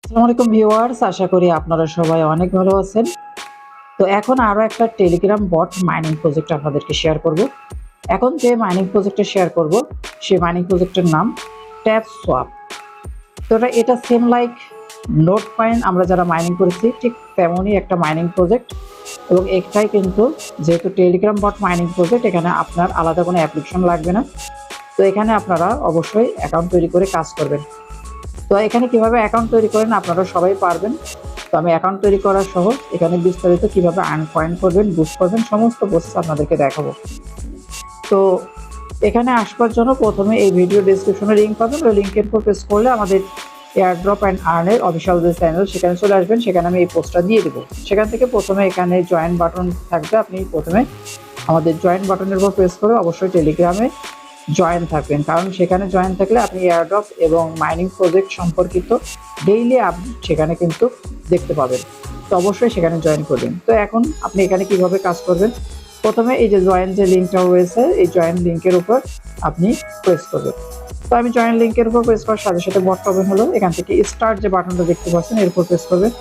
আসসালামু আলাইকুম ভিউয়ার্স, আশা করি আপনারা সবাই অনেক ভালো আছেন। তো এখন আরো একটা টেলিগ্রাম বট মাইনিং প্রজেক্ট আপনাদেরকে শেয়ার করব। এখন যে মাইনিং প্রজেক্টটা শেয়ার করব সেই মাইনিং প্রজেক্টের নাম ট্যাপ সোয়াপ। তো এটা সেম লাইক নোট কয়েন আমরা যারা মাইনিং করেছি ঠিক তেমনই একটা মাইনিং প্রজেক্ট, এবং একটাই কিন্তু যেহেতু টেলিগ্রাম বট মাইনিং প্রজেক্ট এখানে আপনার আলাদা কোনো অ্যাপ্লিকেশন লাগবে না। তো এখানে আপনারা অবশ্যই অ্যাকাউন্ট তৈরি করে কাজ করবেন। তো এখানে কিভাবে অ্যাকাউন্ট তৈরি করেন আপনারা সবাই পারবেন। তো আমি অ্যাকাউন্ট তৈরি করা সহ এখানে বিস্তারিত কিভাবে আর্ন পয়েন্ট করবেন, বুস্ট করবেন সমস্ত প্রসেস আপনাদেরকে দেখাবো। তো এখানে আসবার জন্য প্রথমে এই ভিডিও ডেসক্রিপশনে লিঙ্ক পাবেন, ওই লিঙ্কের উপর প্রেস করলে আমাদের এয়ারড্রপ অ্যান্ড আর্নের অফিসিয়াল যে চ্যানেল সেখানে চলে আসবেন। সেখানে আমি এই পোস্টটা দিয়ে দেবো। সেখান থেকে প্রথমে এখানে জয়েন বাটন থাকবে, আপনি প্রথমে আমাদের জয়েন বাটনের উপর প্রেস করে অবশ্যই টেলিগ্রামে জয়েন থাকবেন, কারণ সেখানে জয়েন থাকলে আপনি এয়ারড্রপ এবং মাইনিং প্রজেক্ট সম্পর্কিত ডেইলি আপডেট সেখানে কিন্তু দেখতে পাবেন। তো অবশ্যই সেখানে জয়েন করবেন। তো এখন আপনি এখানে কিভাবে কাজ করবেন, প্রথমে এই যে জয়েন যে লিঙ্কটা রয়েছে এই জয়েন লিঙ্কের উপর আপনি প্রেস করবেন। তো আমি জয়েন লিঙ্কের উপর প্রেস করার সাথে সাথে বট ওপেন হলো। এখান থেকে স্টার্ট যে বাটনটা দেখতে পাচ্ছেন এর উপর প্রেস করবেন।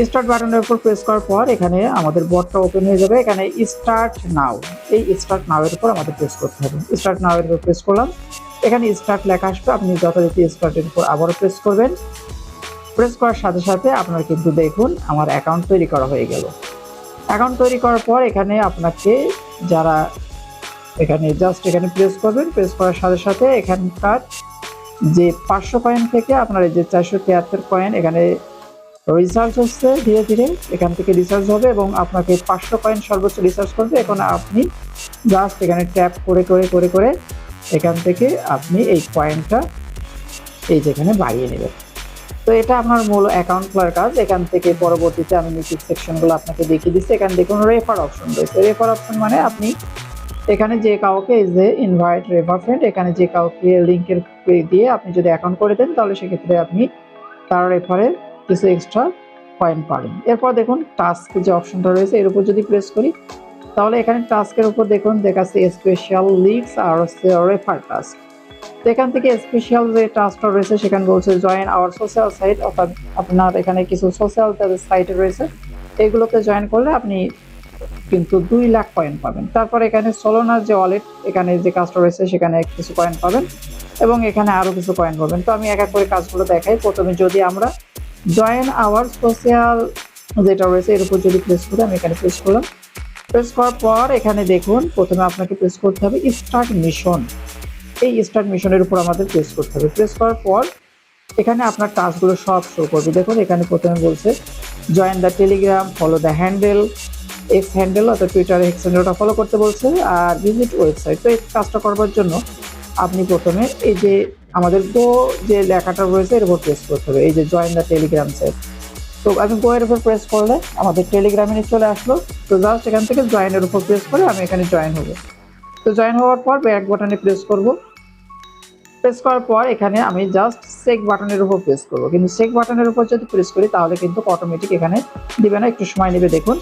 স্টার্ট বাটনের উপর প্রেস করার পর এখানে আমাদের বটটা ওপেন হয়ে যাবে। এখানে স্টার্ট নাও, এই স্টার্ট নাও এর উপর আমাদের প্রেস করতে হবে। স্টার্ট নাও এর উপর প্রেস করলাম, এখানে স্টার্ট লেখা আসবে, আপনি যথারীতি স্টার্টের উপর আবারও প্রেস করবেন। প্রেস করার সাথে সাথে আপনার কিন্তু দেখুন আমার অ্যাকাউন্ট তৈরি করা হয়ে গেল। অ্যাকাউন্ট তৈরি করার পর এখানে আপনাকে যারা এখানে জাস্ট এখানে প্রেস করবেন, প্রেস করার সাথে সাথে এখানকার যে 500 কয়েন থেকে আপনার এই যে 473 কয়েন এখানে রিচার্জ হচ্ছে ধীরে ধীরে, এখান থেকে রিচার্জ হবে এবং আপনাকে 500 কয়েন সর্বোচ্চ রিচার্জ করবে। এখন আপনি জাস্ট এখানে ট্যাপ করে করে করে করে এখান থেকে আপনি এই কয়েনটা এই যেখানে বাড়িয়ে নেবেন। তো এটা আপনার মূল অ্যাকাউন্ট খোলার কাজ। এখান থেকে পরবর্তীতে আমি নিচের সেকশনগুলো আপনাকে দেখিয়ে দিচ্ছি। এখানে দেখুন রেফার অপশন রয়েছে। রেফার অপশন মানে আপনি এখানে যে কাউকে এই যে ইনভাইট রেফার ফ্রেন্ড, এখানে যে কাউকে লিঙ্কের দিয়ে আপনি যদি অ্যাকাউন্ট করে দেন তাহলে সেক্ষেত্রে আপনি তার রেফারে কিছু এক্সট্রা পয়েন্ট পাবেন। এরপর দেখুন টাস্ক যে অপশনটা রয়েছে এর উপর যদি প্রেস করি তাহলে এখানে টাস্কের উপর দেখুন দেখাচ্ছে স্পেশাল লিডস আর হচ্ছে রেফার টাস্ক। তো এখান থেকে স্পেশাল যে টাস্কটা রয়েছে সেখানে বলছে জয়েন আওয়ার সোশ্যাল সাইট, অর্থাৎ আপনার এখানে কিছু সোশ্যাল সাইট রয়েছে, এগুলোতে জয়েন করলে আপনি কিন্তু 2 লাখ কয়েন পাবেন। তারপর এখানে সোলোনার যে ওয়ালেট এখানে যে কাজটা রয়েছে সেখানে কিছু কয়েন পাবেন এবং এখানে আরো কিছু কয়েন পাবেন। তো আমি এক এক করে কাজগুলো দেখাই। প্রথমে যদি আমরা জয়েন আওয়ার সোশ্যাল যেটা রয়েছে এর উপর যদি প্রেস করি, আমি এখানে প্রেস করলাম। প্রেস করার পর এখানে দেখুন প্রথমে আপনাকে প্রেস করতে হবে স্টার্ট মিশন। এই স্টার্ট মিশনের উপর আমাদের প্রেস করতে হবে। প্রেস করার পর এখানে আপনার টাস্কগুলো সব শো করবে। দেখুন এখানে প্রথমে বলছে join the Telegram, follow the handle, x handle অর্থাৎ টুইটার এক্স হ্যান্ডেলটা ফলো করতে বলছে, আর ভিজিট ওয়েবসাইট। তো এই কাজটা করবার জন্য আপনি প্রথমে এই যে আমাদের গো যে লেখাটা রয়েছে এর উপর প্রেস করতে হবে, এই যে জয়েন দ্য টেলিগ্রাম সেট। তো আমি গো এর উপর প্রেস করলে আমাদের টেলিগ্রামে নিয়ে চলে আসলো। তো জাস্ট এখান থেকে জয়েনের উপর প্রেস করে আমি এখানে জয়েন হবো। তো জয়েন হওয়ার পর ব্যাক বাটনে প্রেস করব। প্রেস করার পর এখানে আমি জাস্ট চেক বাটনের উপর প্রেস করব, কিন্তু চেক বাটনের উপর যদি প্রেস করি তাহলে কিন্তু অটোমেটিক এখানে দিবে না, একটু সময় নেবে। দেখুন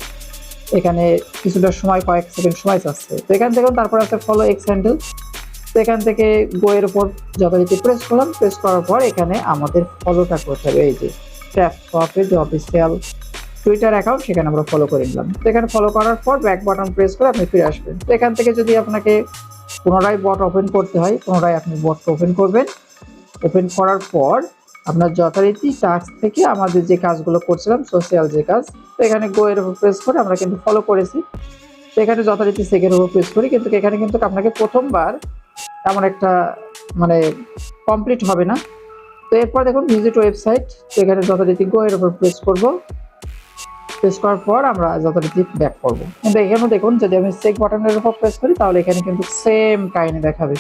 এখানে কিছুটা সময়, কয়েক সেকেন্ড সময় চাচ্ছে। তো এখান থেকে তারপর আছে ফলো এক্স হ্যান্ডেল। তো এখান থেকে গো এর উপর যথারীতি প্রেস করলাম। প্রেস করার পর এখানে আমাদের ফলোটা করতে হবে, এই যে ট্যাপ সোয়াপের যে অফিসিয়াল টুইটার অ্যাকাউন্ট সেখানে আমরা ফলো করে নিলাম। তো এখানে ফলো করার পর ব্যাক বাটন প্রেস করে আপনি ফিরে আসবেন। তো এখান থেকে যদি আপনাকে পুনরায় বট ওপেন করতে হয় পুনরায় আপনি বটটা ওপেন করবেন। ওপেন করার পর আপনার যথারীতি টাস্ক থেকে আমাদের যে কাজগুলো করছিলাম সোশ্যাল যে কাজ, তো এখানে গো এর উপর প্রেস করে আমরা কিন্তু ফলো করেছি। তো এখানে যথারীতি সেকেন্ড উপর প্রেস করি, কিন্তু এখানে কিন্তু আপনাকে প্রথমবার তেমন একটা মানে কমপ্লিট হবে না। তো এরপর দেখুন ভিজিট ওয়েবসাইট। তো এখানে যথারীতি গো এর উপর প্রেস করব। প্রেস করার পর আমরা যথারীতি ব্যাক করব। কিন্তু এখানেও দেখুন যদি আমি চেক বাটনের উপর প্রেস করি তাহলে এখানে কিন্তু সেম কাহিনী দেখাবে।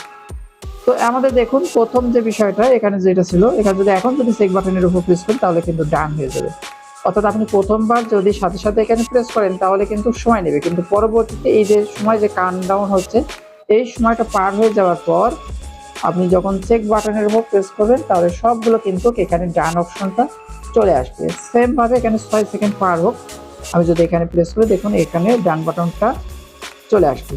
তো আমাদের দেখুন প্রথম যে বিষয়টা এখানে যেটা ছিল, এখানে যদি এখন যদি চেক বাটনের উপর প্রেস করি তাহলে কিন্তু ডান হয়ে যাবে। অর্থাৎ আপনি প্রথমবার যদি সাথে সাথে এখানে প্রেস করেন তাহলে কিন্তু সময় নেবে, কিন্তু পরবর্তীতে এই যে সময় যে কাউন্টডাউন হচ্ছে এই সময়টা পার হয়ে যাওয়ার পর আপনি যখন চেক বাটনের উপর প্রেস করবেন তাহলে সবগুলো কিন্তু এখানে ডান অপশনটা চলে আসবে। সেম ভাবে এখানে 6 সেকেন্ড পার হোক, আমি যদি এখানে প্রেস করি দেখুন এখানে ডান বাটনটা চলে আসবে।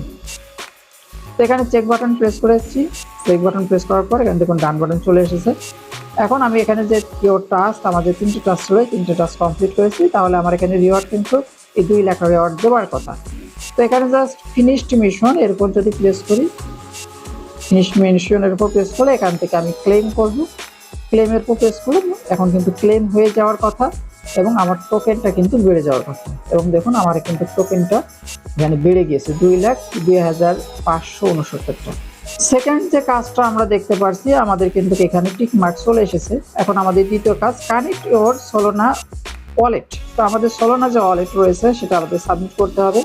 তো এখানে চেক বাটন প্রেস করেছি, চেক বাটন প্রেস করার পর এখানে দেখুন ডান বাটন চলে এসেছে। এখন আমি এখানে যে ইওর টাস্ক, আমাদের 3টে টাস্ক ছিল, 3টে টাস্ক কমপ্লিট করেছি, তাহলে আমার এখানে রিওয়ার্ড কিন্তু এই 2 লাখ রিওয়ার্ড দেওয়ার কথা। তো এখানে জাস্ট ফিনিশড মিশন এর উপর যদি প্রেস করি, ফিনিশ মিশনের উপর প্রেস করলে এখান থেকে আমি ক্লেম করব, ক্লেমের উপর প্রেস করব। এখন কিন্তু ক্লেম হয়ে যাওয়ার কথা এবং আমার টোকেনটা কিন্তু বেড়ে যাওয়ার কথা। এবং দেখুন আমার কিন্তু টোকেনটা এখানে বেড়ে গিয়েছে 2,02,569টা। সেকেন্ড যে কাজটা আমরা দেখতে পারছি, আমাদের কিন্তু এখানে টিক মার্ক চলে এসেছে। এখন আমাদের দ্বিতীয় কাজ, কানেক্ট ইওর সোলোনা ওয়ালেট। তো আমাদের সোলোনা যে ওয়ালেট রয়েছে সেটা আমাদের সাবমিট করতে হবে।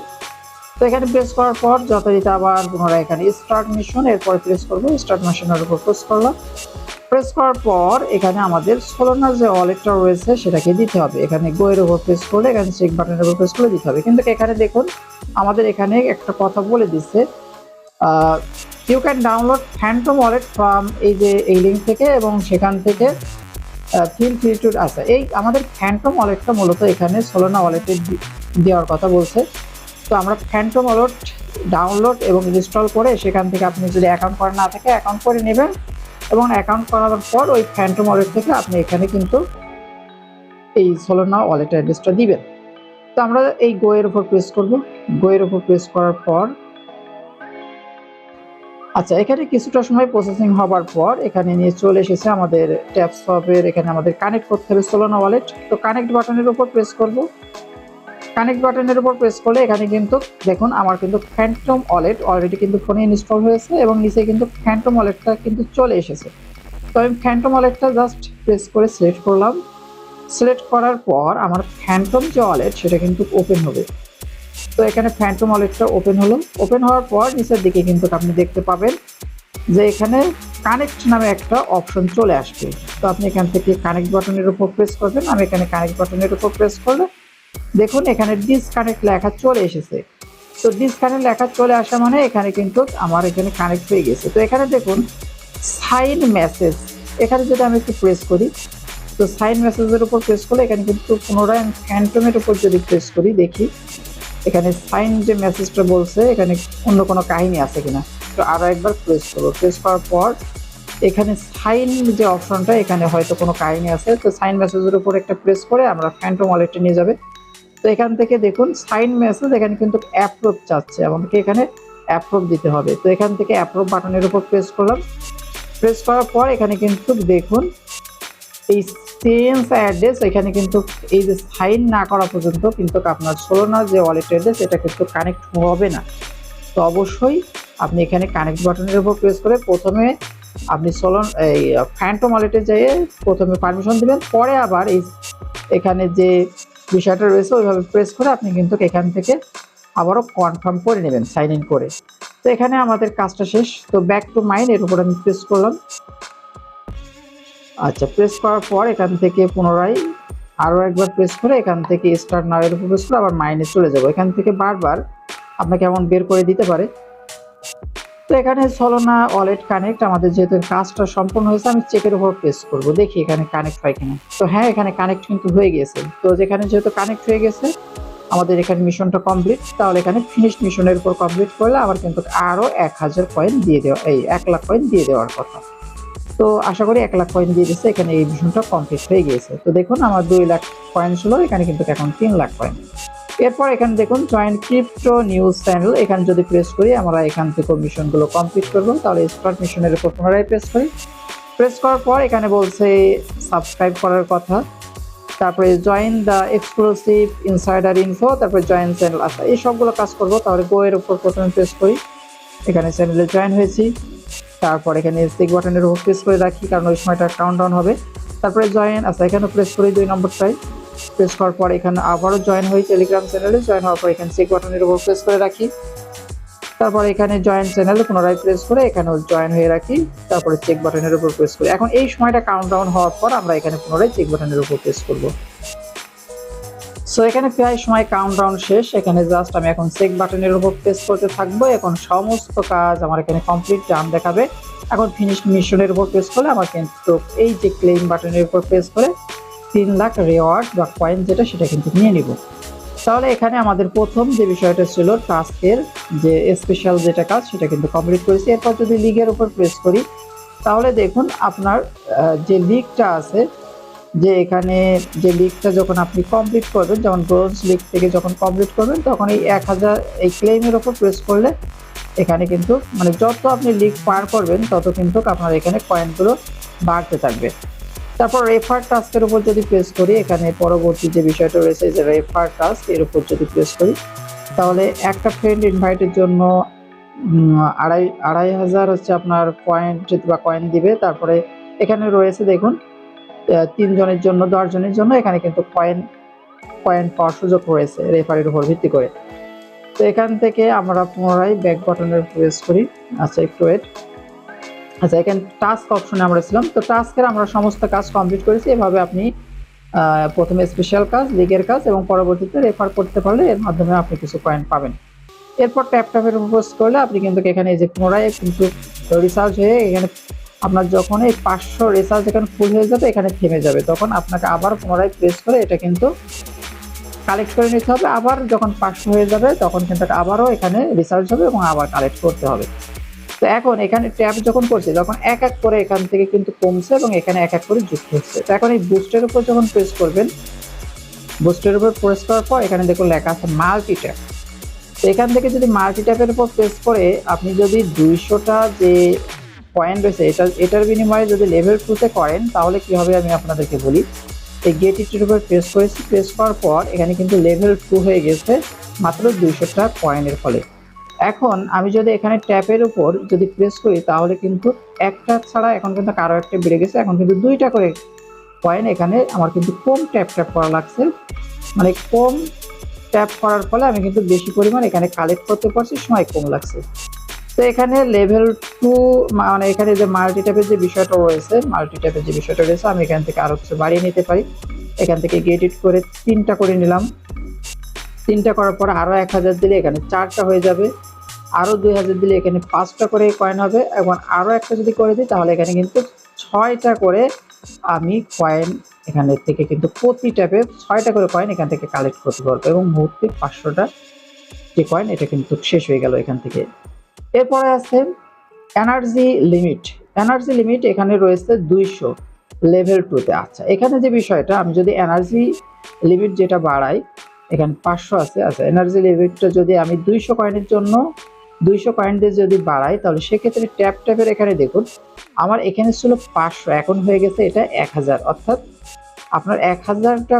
তো এখানে প্রেস করার পর যথারীতি আবার পুনরায় এখানে স্টার্ট মিশন, এরপর প্রেস করবো, স্টার্ট মিশনের উপর প্রেস করলাম। প্রেস করার পর এখানে আমাদের সোলোনা যে ওয়ালেটটা রয়েছে সেটাকে দিতে হবে। এখানে গো এর উপর প্রেস করলে, এখানে চেক বাটনের উপর প্রেস করে দিতে হবে। কিন্তু এখানে দেখুন আমাদের এখানে একটা কথা বলে দিচ্ছে, you can download Phantom wallet from এই লিঙ্ক থেকে, এবং সেখান থেকে ফিল ফ্রি টু। আচ্ছা, এই আমাদের ফ্যান্টম ওয়ালেটটা মূলত এখানে সোলোনা ওয়ালেটে দেওয়ার কথা বলছে। তো আমরা ফ্যান্টম ওয়ালেট ডাউনলোড এবং ইনস্টল করে সেখান থেকে আপনি যদি অ্যাকাউন্ট করা না থাকে অ্যাকাউন্ট করে নেবেন, এবং অ্যাকাউন্ট করার পর ওই ফ্যান্টম ওয়ালেট থেকে আপনি এখানে কিন্তু এই সোলোনা ওয়ালেট অ্যাড্রেসটা দিবেন। তো আমরা এই গো এর উপর প্রেস করব। গো এর উপর প্রেস করার পর আচ্ছা, এখানে কিছুটা সময় প্রসেসিং হবার পর এখানে নিয়ে চলে এসেছে আমাদের ট্যাপসপের, এখানে আমাদের কানেক্ট করতে হবে সোলোনা ওয়ালেট। তো কানেক্ট বাটনের উপর প্রেস করব। কানেক্ট বাটনের উপর প্রেস করলে এখানে কিন্তু দেখুন আমার কিন্তু ফ্যান্টম ওয়ালেট অলরেডি কিন্তু ফোনে ইনস্টল হয়েছে, এবং নিচে কিন্তু ফ্যান্টম ওয়ালেটটা কিন্তু চলে এসেছে। তো আমি ফ্যান্টম ওয়ালেটটা জাস্ট প্রেস করে সিলেক্ট করলাম। সিলেক্ট করার পর আমার ফ্যান্টম যে ওয়ালেট সেটা কিন্তু ওপেন হবে। তো এখানে ফ্যান্টম ওয়ালেটটা ওপেন হলো। ওপেন হওয়ার পর নিচের দিকে কিন্তু আপনি দেখতে পাবেন যে এখানে কানেক্ট নামে একটা অপশন চলে আসবে। তো আপনি এখান থেকে কানেক্ট বাটনের উপর প্রেস করবেন। আমি এখানে কানেক্ট বাটনের উপর প্রেস করলে দেখুন এখানে ডিসকানেক্ট লেখা চলে এসেছে। তো ডিসকানেক্ট লেখা চলে আসা মানে এখানে কিন্তু আমার এখানে কানেক্ট হয়ে গেছে। তো এখানে দেখুন সাইন মেসেজ, এখানে যদি আমি একটু প্রেস করি, তো সাইন মেসেজের উপর প্রেস করলে এখানে কিন্তু পুনরায় আমি ফ্যান্টমের উপর যদি প্রেস করি, দেখি এখানে সাইন যে মেসেজটা বলছে এখানে অন্য কোনো কাহিনী আছে কিনা। তো আরো একবার প্রেস করবো। প্রেস করার পর এখানে সাইন যে অপশনটা, এখানে হয়তো কোনো কাহিনী আছে। তো সাইন মেসেজের উপর একটা প্রেস করে আমরা ফ্যান্টম ওয়ালেটে নিয়ে যাবে। তো এখান থেকে দেখুন সাইন মেসেজ, এখানে কিন্তু অ্যাপ্রুভ চাচ্ছে, আমাদেরকে এখানে অ্যাপ্রুভ দিতে হবে। তো এখান থেকে অ্যাপ্রুভ বাটনের উপর প্রেস করলাম। প্রেস করার পর এখানে কিন্তু দেখুন এই চেঞ্জ অ্যাড্রেস, এখানে কিন্তু এই যে সাইন না করা পর্যন্ত কিন্তু আপনার সোলোনা যে ওয়ালেট অ্যাড্রেস এটা কিন্তু কানেক্ট হবে না। তো অবশ্যই আপনি এখানে কানেক্ট বাটনের উপর প্রেস করে প্রথমে আপনি এই ফ্যান্টম ওয়ালেটে যেয়ে প্রথমে পারমিশন দিবেন, পরে আবার এই এখানে যে বিষয়টা রয়েছে ওইভাবে প্রেস করে আপনি কিন্তু এখান থেকে আবারও কনফার্ম করে নেবেন সাইন ইন করে। তো এখানে আমাদের কাজটা শেষ। তো ব্যাক টু মাইন এর উপর আমি প্রেস করলাম। আচ্ছা, প্রেস করার পর এখান থেকে পুনরায় আরও একবার প্রেস করে এখান থেকে স্টার্ট নাও এর উপর প্রেস করে আবার মাইনে চলে যাব। এখান থেকে বারবার আপনাকে এমন বের করে দিতে পারে। তো এখানে সোলোনা ওয়ালেট কানেক্ট, আমাদের যেহেতু কাজটা সম্পূর্ণ হয়েছে, আমি চেকের উপর প্রেস করব, দেখি এখানে কানেক্ট হয় কিনা। তো হ্যাঁ, এখানে কানেক্ট কিন্তু হয়ে গেছে। তো যেখানে যেহেতু কানেক্ট হয়ে গেছে আমাদের এখানে মিশনটা কমপ্লিট, তাহলে এখানে ফিনিশ মিশনের উপর কমপ্লিট করলে আমার কিন্তু আরও 1000 কয়েন দিয়ে দেওয়া, এই 1 লাখ কয়েন দিয়ে দেওয়ার কথা। তো আশা করি 1 লাখ কয়েন দিয়ে দিচ্ছে, এখানে এই মিশনটা কমপ্লিট হয়ে গিয়েছে। তো দেখুন আমার 2 লাখ কয়েন ছিল, এখানে কিন্তু এখন 3 লাখ কয়েন। এরপর এখানে দেখুন জয়েন ক্রিপ্টো নিউজ চ্যানেল, এখানে যদি প্রেস করি আমরা এখান থেকে মিশনগুলো কমপ্লিট করবো। তাহলে স্টার্ট মিশনের উপর পুনরায় প্রেস করি। প্রেস করার পর এখানে বলছে সাবস্ক্রাইব করার কথা, তারপরে join the exclusive insider info, তারপরে জয়েন চ্যানেল। আচ্ছা, এই সবগুলো কাজ করবো। তাহলে গো এর উপর প্রথমে প্রেস করি, এখানে চ্যানেলে জয়েন হয়েছি। তারপর এখানে চেক বাটনের উপর প্রেস করে রাখি, কারণ ওই সময়টা কাউন্টডাউন হবে। তারপরে জয়েন, আচ্ছা এখানে প্রেস করি 2 নম্বরটায়। প্রেস করার পর এখানে আবারও জয়েন হই টেলিগ্রাম চ্যানেলে। জয়েন হওয়ার পর এখানে চেক বাটনের উপর প্রেস করে রাখি। তারপর এখানে জয়েন চ্যানেলে পুনরায় প্রেস করে এখানেও জয়েন হয়ে রাখি। তারপরে চেক বাটনের উপর প্রেস করি। এখন এই সময়টা কাউন্টডাউন হওয়ার পর আমরা এখানে পুনরায় চেক বাটনের উপর প্রেস করব। সো এখানে প্রায় সময় কাউন্টডাউন শেষ। এখানে জাস্ট আমি এখন চেক বাটনের উপর প্রেস করতে থাকবো। এখন সমস্ত কাজ আমার এখানে কমপ্লিট ডান দেখাবে। এখন ফিনিশ মিশনের উপর প্রেস করলে আমার কিন্তু এই যে ক্লেম বাটনের উপর প্রেস করে 3 লাখ রিওয়ার্ড বা কয়েন যেটা সেটা কিন্তু নিয়ে নিব। তাহলে এখানে আমাদের প্রথম যে বিষয়টা ছিল টাস্কের যে স্পেশাল যেটা কাজ সেটা কিন্তু কমপ্লিট করেছি। এরপর যদি লিগের উপর প্রেস করি, তাহলে দেখুন আপনার যে লিগটা আছে, যে এখানে যে লিগটা যখন আপনি কমপ্লিট করবেন, যেমন ব্রোঞ্জ লিগ থেকে যখন কমপ্লিট করবেন তখন এই 1000 এই ক্লেমের ওপর প্রেস করলে এখানে কিন্তু মানে যত আপনি লিগ পার করবেন তত কিন্তু আপনার এখানে কয়েনগুলো বাড়তে থাকবে। তারপর রেফার টাস্কের উপর যদি প্রেস করি, এখানে পরবর্তী যে বিষয়টা রয়েছে যে রেফার টাস্ক, এর উপর যদি প্রেস করি তাহলে একটা ফ্রেন্ড ইনভাইটের জন্য 2500 হচ্ছে আপনার পয়েন্ট বা কয়েন দিবে। তারপরে এখানে রয়েছে দেখুন 3 জনের জন্য 10 জনের জন্য এখানে কিন্তু কয়েন পাওয়ার সুযোগ রয়েছে রেফারের উপর ভিত্তি করে। তো এখান থেকে আমরা পুনরায় ব্যাক বাটনের প্রেস করি। আচ্ছা একটু ওয়েট। আচ্ছা এখানে টাস্ক অপশনে আমরা ছিলাম, তো টাস্কের আমরা সমস্ত কাজ কমপ্লিট করেছি। এভাবে আপনি প্রথমে স্পেশাল কাজ, লিগের কাজ এবং পরবর্তীতে রেফার করতে পারলে এর মাধ্যমে আপনি কিছু কয়েন পাবেন। এরপর ট্যাপের উপর প্রেস করলে আপনি কিন্তু এখানে এই যে পুনরায় কিন্তু রিসার্চ হয়ে এখানে আপনার যখন এই 500 রিসার্চ এখানে ফুল হয়ে যাবে, এখানে থেমে যাবে, তখন আপনাকে আবার পুনরায় প্রেস করে এটা কিন্তু কালেক্ট করে নিতে হবে। আবার যখন 500 হয়ে যাবে তখন কিন্তু আবারও এখানে রিসার্চ হবে এবং আবার কালেক্ট করতে হবে। তো এখন এখানে ট্যাপ যখন করছে তখন এক এক করে এখান থেকে কিন্তু কমছে এবং এখানে এক এক করে যুক্ত হচ্ছে। তো এখন এই বুস্টের উপর যখন প্রেস করবেন, বুস্টের উপর প্রেস করার পর এখানে দেখুন লেখা আছে মাল্টি ট্যাপ। তো এখান থেকে যদি মাল্টি ট্যাপের উপর প্রেস করে আপনি যদি 200টা যে কয়েন রয়েছে এটার বিনিময়ে যদি লেভেল 2তে করেন তাহলে কি হবে আমি আপনাদেরকে বলি। এই গেট ইটের উপর প্রেস করেছি, প্রেস করার পর এখানে কিন্তু লেভেল 2 হয়ে গেছে মাত্র 200টা কয়েনের ফলে। এখন আমি যদি এখানে ট্যাপের উপর যদি প্রেস করি তাহলে কিন্তু একটা ছাড়া এখন কিন্তু আরো একটা বেড়ে গেছে, এখন কিন্তু 2টা করে কয়েন এখানে আমার কিন্তু কম ট্যাপ করা লাগছে, মানে কম ট্যাপ করার ফলে আমি কিন্তু বেশি পরিমাণ এখানে কালেক্ট করতে পারছি, সময় কম লাগছে। তো এখানে লেভেল 2 মানে এখানে যে মাল্টি ট্যাপের যে বিষয়টা রয়েছে, আমি এখান থেকে আরো কিছু বাড়িয়ে নিতে পারি। এখান থেকে গেট ইট করে 3টা করে নিলাম। 3টা করার পর আরো 1000 দিলে এখানে 4টা হয়ে যাবে, আরো 2000 দিলে এখানে 5টা করে কয়েন হবে, এবং আরো একটা যদি করে দিই তাহলে এখানে কিন্তু 6টা করে আমি কয়েন এখানে থেকে কিন্তু প্রতি ট্যাপে 6টা করে কয়েন এখান থেকে কালেক্ট করতে পারবো এবং মুহূর্তে 500টা যে কয়েন এটা কিন্তু শেষ হয়ে গেল এখান থেকে। এরপরে আছে এনার্জি লিমিট এখানে রয়েছে 200 লেভেল 2তে। আচ্ছা এখানে যে বিষয়টা, আমি যদি এনার্জি লিমিট যেটা বাড়াই, এখানে 500 আছে। আচ্ছা এনার্জি লিমিটটা যদি আমি 200 কয়েনের জন্য 200 কয়েন দিয়ে যদি বাড়াই তাহলে সেক্ষেত্রে ট্যাপের এখানে দেখুন আমার এখানে ছিল 500, এখন হয়ে গেছে এটা 1000, অর্থাৎ আপনার 1000টা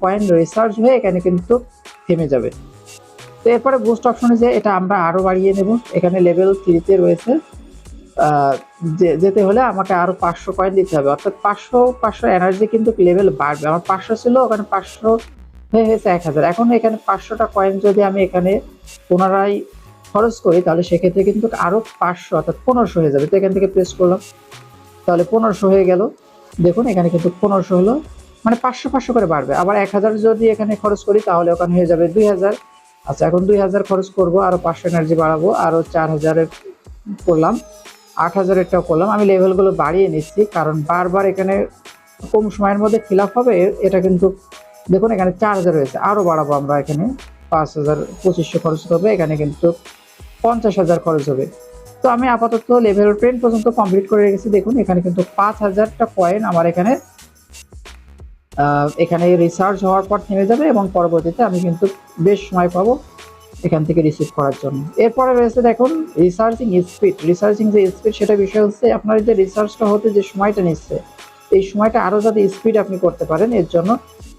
কয়েন রিসার্চ হয়ে এখানে কিন্তু থেমে যাবে। তো এরপরে বুস্ট অপশনে যে এটা আমরা আরো বাড়িয়ে নেব। এখানে লেভেল 3তে রয়েছে, যেতে হলে আমাকে আরো 500 কয়েন দিতে হবে, অর্থাৎ 500 এনার্জি কিন্তু লেভেল বাড়বে। আমার 500 ছিল, ওখানে 500 হয়ে গেছে 1000। এখন এখানে 500টা কয়েন যদি আমি এখানে পুনরায় খরচ করি তাহলে সেক্ষেত্রে কিন্তু আরো 500 অর্থাৎ 1500 হয়ে যাবে। তো এখান থেকে প্রেস করলাম, তাহলে 1500 হয়ে গেল। দেখুন এখানে কিন্তু 1500 হলো, মানে 500 করে বাড়বে। আবার 1000 যদি এখানে খরচ করি তাহলে ওখানে হয়ে যাবে 2000। আচ্ছা এখন 2000 খরচ করব, আরো 500 এনার্জি বাড়াবো, আরো 4000 করলাম, 8000-এরটাও করলাম। আমি লেভেলগুলো বাড়িয়ে নিচ্ছি কারণ বারবার এখানে কম সময়ের মধ্যে ফিল আপ হবে। এটা কিন্তু দেখুন এখানে 4000 হয়েছে, আরো বাড়াবো আমরা, এখানে 5000 2500 খরচ করবে, এখানে কিন্তু 50000 খরচ হবে। তো আমি আপাতত লেভেল 10 পর্যন্ত কমপ্লিট করে রেখেছি। দেখুন এখানে কিন্তু 5000টা কয়েন আমার এখানে রিসার্চ হওয়ার পর থেমে যাবে এবং পরবর্তীতে আমি কিন্তু বেশ সময় পাবো এখান থেকে রিসিভ করার জন্য। এরপরে রয়েছে দেখুন রিসার্চিং যে স্পিড সেটা বিষয় হচ্ছে আপনার যে রিসার্চটা হতে যে সময়টা নিচ্ছে, এই সময়টা আরো যাতে স্পিড আপনি করতে পারেন এর জন্য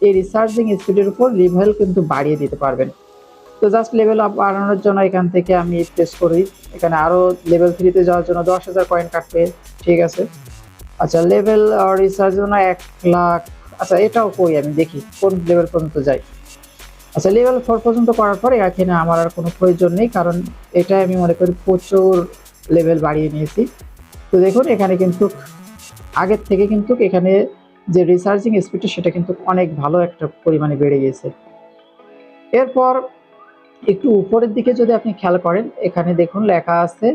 এই রিসার্চিং স্পিডের উপর লেভেল কিন্তু বাড়িয়ে দিতে পারবেন। তো জাস্ট লেভেল আপ বাড়ানোর জন্য এখান থেকে আমি প্রেস করি, এখানে আরো লেভেল 3তে যাওয়ার জন্য 10,000 কয়েন কাটবে, ঠিক আছে। আচ্ছা লেভেল রিসার্চ জন্য 1 লাখ। আচ্ছা এটাও করি, আমি দেখি কোন লেভেল পর্যন্ত যাই। আচ্ছা লেভেল 4 পর্যন্ত করার পরে এখানে আমার আর কোনো প্রয়োজন নেই, কারণ এটা আমি মনে করি প্রচুর লেভেল বাড়িয়ে নিয়েছি। তো দেখুন এখানে কিন্তু আগের থেকে কিন্তু এখানে যে রিসার্চিং স্পিডটা সেটা কিন্তু অনেক ভালো একটা পরিমাণে বেড়ে গেছে। এরপর একটু উপরের দিকে যদি আপনি খেয়াল করেন, এখানে দেখুন লেখা আছে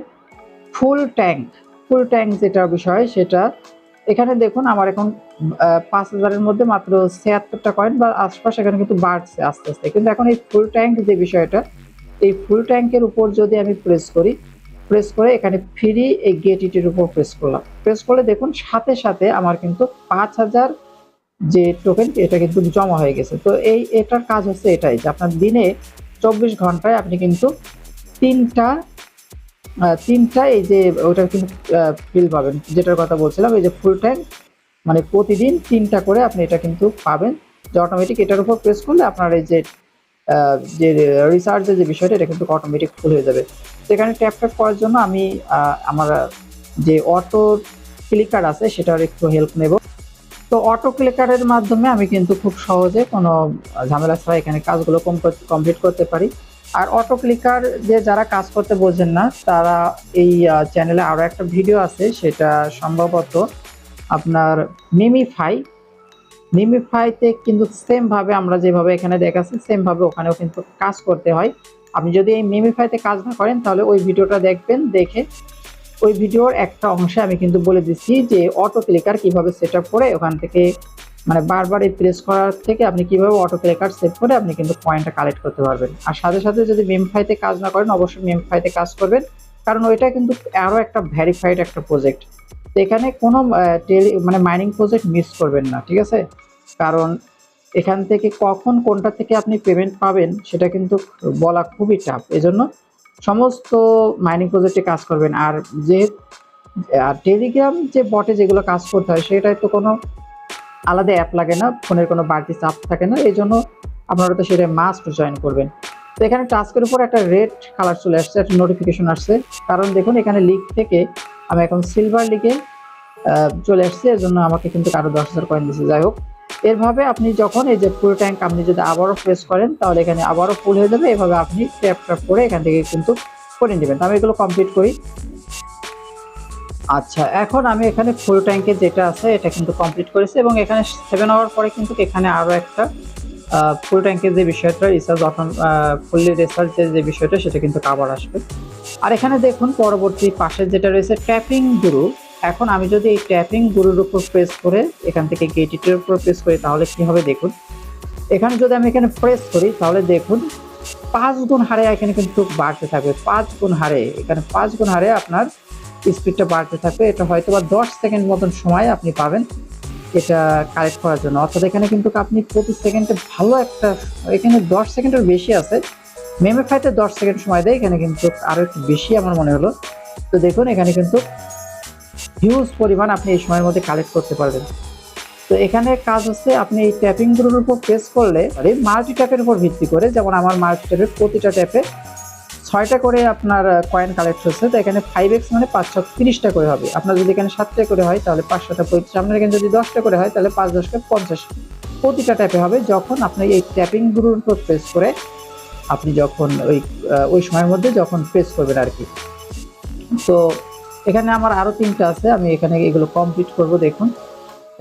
ফুল ট্যাঙ্ক যেটা বিষয় সেটা এখানে দেখুন আমার এখন 5000-এর মধ্যে মাত্র 76টা কয়েন বা আশপাশ এখানে কিন্তু বাড়ছে আস্তে আস্তে। কিন্তু এখন এই ফুল ট্যাঙ্ক যে বিষয়টা, এই ফুল ট্যাঙ্কের উপর যদি আমি প্রেস করি প্রেস করে এখানে ফ্রি এই গেট ইটের উপর প্রেস করলাম। প্রেস করলে দেখুন সাথে সাথে আমার কিন্তু 5000 যে টোকেন এটা কিন্তু জমা হয়ে গেছে। তো এটার কাজ হচ্ছে এটাই যে আপনার দিনে 24 ঘন্টায় আপনি কিন্তু তিনটা এই যে ওটা কিন্তু ফিল পাবেন, যেটার কথা বলছিলাম এই যে ফুল ট্যাঙ্ক, মানে প্রতিদিন 3টা করে আপনি এটা কিন্তু পাবেন, যে অটোমেটিক এটার উপর প্রেস করলে আপনার এই যে রিসার্চের যে বিষয়টা এটা কিন্তু অটোমেটিক ফুল হয়ে যাবে। সেখানে ট্যাপ করার জন্য আমি আমার যে অটো ক্লিকার আছে সেটার একটু হেল্প নেব। তো অটো ক্লিকারের মাধ্যমে আমি কিন্তু খুব সহজে কোনো ঝামেলা ছাড়া এখানে কাজগুলো কমপ্লিট করতে পারি। আর অটো ক্লিকার যে যারা কাজ করতে বোঝেন না তারা এই চ্যানেলে আরও একটা ভিডিও আছে, সেটা সম্ভবত আপনার মিমিফাইতে কিন্তু সেমভাবে আমরা যেভাবে এখানে দেখাচ্ছি সেমভাবে ওখানেও কিন্তু কাজ করতে হয়। আপনি যদি এই মিমিফাইতে কাজ না করেন তাহলে ওই ভিডিওটা দেখবেন, দেখে ওই ভিডিওর একটা অংশে আমি কিন্তু বলে দিচ্ছি যে অটো ক্লিকার কিভাবে সেট আপ করে ওখান থেকে মানে বারবার এই প্রেস করার থেকে আপনি কিভাবে অটো ক্লিকার সেট করে আপনি কিন্তু পয়েন্টটা কালেক্ট করতে পারবেন। আর সাথে সাথে যদি মিমিফাইতে কাজ না করেন অবশ্যই মিমিফাইতে কাজ করবেন, কারণ ওইটা কিন্তু আরও একটা ভেরিফাইড একটা প্রজেক্ট। তো এখানে কোনো মানে মাইনিং প্রজেক্ট মিস করবেন না, ঠিক আছে? কারণ এখান থেকে কখন কোনটা থেকে আপনি পেমেন্ট পাবেন সেটা কিন্তু বলা খুবই টাফ। এজন্য সমস্ত মাইনিং প্রজেক্টে কাজ করবেন। আর টেলিগ্রাম যে বটে যেগুলো কাজ করতে হয় সেটাই তো কোনো আলাদা অ্যাপ লাগে না, ফোনের কোনো বাড়তি চাপ থাকে না, এই জন্য আপনারা তো সেটা মাস্ট জয়েন করবেন। তো এখানে টাস্কের উপর একটা রেড কালার চলে আসছে, একটা নোটিফিকেশন আসছে, কারণ দেখুন এখানে লিগ থেকে আমি এখন সিলভার লিগে চলে আসছে, এর জন্য আমাকে কিন্তু আরও 10,000 কয়েন দিচ্ছে। যাই হোক, এরভাবে আপনি যখন এই যে পুরো ট্যাঙ্ক আপনি যদি আবারও প্রেস করেন তাহলে এখানে আবারও ফুল হয়ে যাবে। এভাবে আপনি ট্যাপ করে এখান থেকে কিন্তু করে নেবেন। আমি এগুলো কমপ্লিট করি। আচ্ছা, এখন আমি এখানে ফুল ট্যাঙ্কে যেটা আছে এটা কিন্তু কমপ্লিট করেছি, এবং এখানে 7 আওয়ার পরে কিন্তু এখানে আরও একটা ফুল ট্যাঙ্কের যে বিষয়টা রিসার্চ ফুললি রিসার্চের যে বিষয়টা সেটা কিন্তু আবার আসবে। আর এখানে দেখুন পরবর্তী পাশে যেটা রয়েছে ট্যাপিং গুরু। এখন আমি যদি এই ট্যাপিং গুরুর উপর প্রেস করে এখান থেকে গেট ইটের উপর প্রেস করি তাহলে কি হবে দেখুন। এখানে যদি আমি এখানে প্রেস করি তাহলে দেখুন 5 গুণ হারে এখানে কিন্তু বাড়তে থাকবে, 5 গুণ হারে, এখানে 5 গুণ হারে আপনার স্পিডটা বাড়তে থাকবে। এটা হয়তো বা 10 সেকেন্ড মতন সময় আপনি পাবেন এটা কালেক্ট করার জন্য। অর্থাৎ এখানে কিন্তু আপনি প্রতি সেকেন্ডে ভালো একটা, এখানে 10 সেকেন্ডের বেশি আছে, মিমিফাইতে 10 সেকেন্ড সময় দেয়, এখানে কিন্তু আরও একটু বেশি আমার মনে হলো। তো দেখুন এখানে কিন্তু হিউজ পরিমাণ আপনি এই সময়ের মধ্যে কালেক্ট করতে পারবেন। তো এখানে কাজ হচ্ছে আপনি এই ট্যাপিংগুলোর উপর প্রেস করলে মাল্টি ট্যাপের উপর ভিত্তি করে, যেমন আমার মাল্টি ট্যাপে প্রতিটা ট্যাপে 6টা করে আপনার কয়েন কালেক্ট হচ্ছে। তো এখানে 5x মানে 5 30টা করে হবে। আপনার যদি এখানে 7টা করে হয় তাহলে 5 35, আপনার এখানে যদি 10টা করে হয় তাহলে 5 10 50 প্রতিটা ট্যাপে হবে। যখন আপনি এই ট্যাপিংগুলোর উপর প্রেস করে আপনি যখন ওই সময়ের মধ্যে যখন প্রেস করবেন আর কি। তো এখানে আমার আরও 3টা আছে, আমি এখানে এগুলো কমপ্লিট করব। দেখুন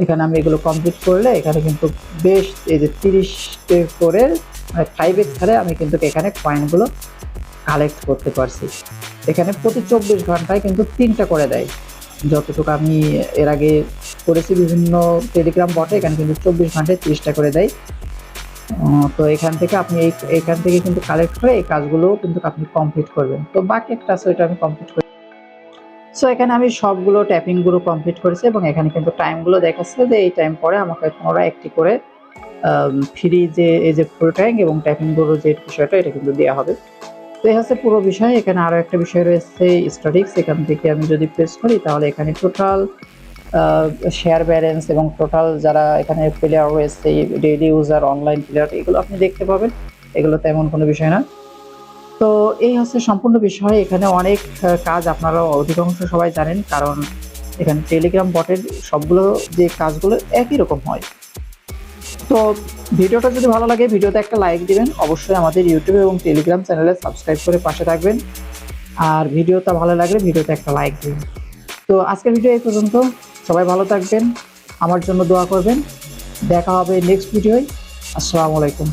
এখানে আমি এগুলো কমপ্লিট করলে এখানে কিন্তু বেশ এই যে 30 করে মানে 5x হারে আমি কিন্তু এখানে কয়েনগুলো কালেক্ট করতে পারছি। এখানে প্রতি 24 ঘন্টায় কিন্তু 3টা করে দেয়, যতটুকু আমি এর আগে করেছি বিভিন্ন টেলিগ্রাম বটে, এখানে কিন্তু 24 ঘন্টায় 30টা করে দেয়। তো এখান থেকে আপনি এখান থেকে কিন্তু কালেক্ট করে এই কাজগুলো কিন্তু আপনি কমপ্লিট করবেন। তো বাকি একটা আছে ওইটা আমি কমপ্লিট করি। সো এখানে আমি সবগুলো ট্যাপিংগুলো কমপ্লিট করেছি, এবং এখানে কিন্তু টাইমগুলো দেখাচ্ছে যে এই টাইম পরে আমাকে পুনরায় একটি করে ফ্রি যে এই যে ফুল ট্যাঙ্ক এবং ট্যাপিংগুলো যে বিষয়টা এটা কিন্তু দেওয়া হবে। তো এই হচ্ছে পুরো বিষয়। এখানে আরও একটা বিষয় রয়েছে স্ট্যাটিক্স, এখান থেকে আমি যদি প্রেস করি তাহলে এখানে টোটাল শেয়ার ব্যালেন্স এবং টোটাল যারা এখানে প্লেয়ার রয়েছে, ডেইলি ইউজার, অনলাইন প্লেয়ার, এগুলো আপনি দেখতে পাবেন। এগুলো তেমন কোনো বিষয় না। তো এই হচ্ছে সম্পূর্ণ বিষয়। এখানে অনেক কাজ আপনারা অধিকাংশ সবাই জানেন, কারণ এখানে টেলিগ্রাম বটের সবগুলো যে কাজগুলো একই রকম হয়। তো ভিডিওটা যদি ভালো লাগে ভিডিওতে একটা লাইক দিবেন, অবশ্যই আমাদের ইউটিউব এবং টেলিগ্রাম চ্যানেলে সাবস্ক্রাইব করে পাশে থাকবেন। আর ভিডিওটা ভালো লাগলে ভিডিওতে একটা লাইক দিবেন। তো আজকের ভিডিও এই পর্যন্ত। সবাই ভালো থাকবেন, আমার জন্য দোয়া করবেন। দেখা হবে নেক্সট ভিডিওয়। আসসালামু আলাইকুম।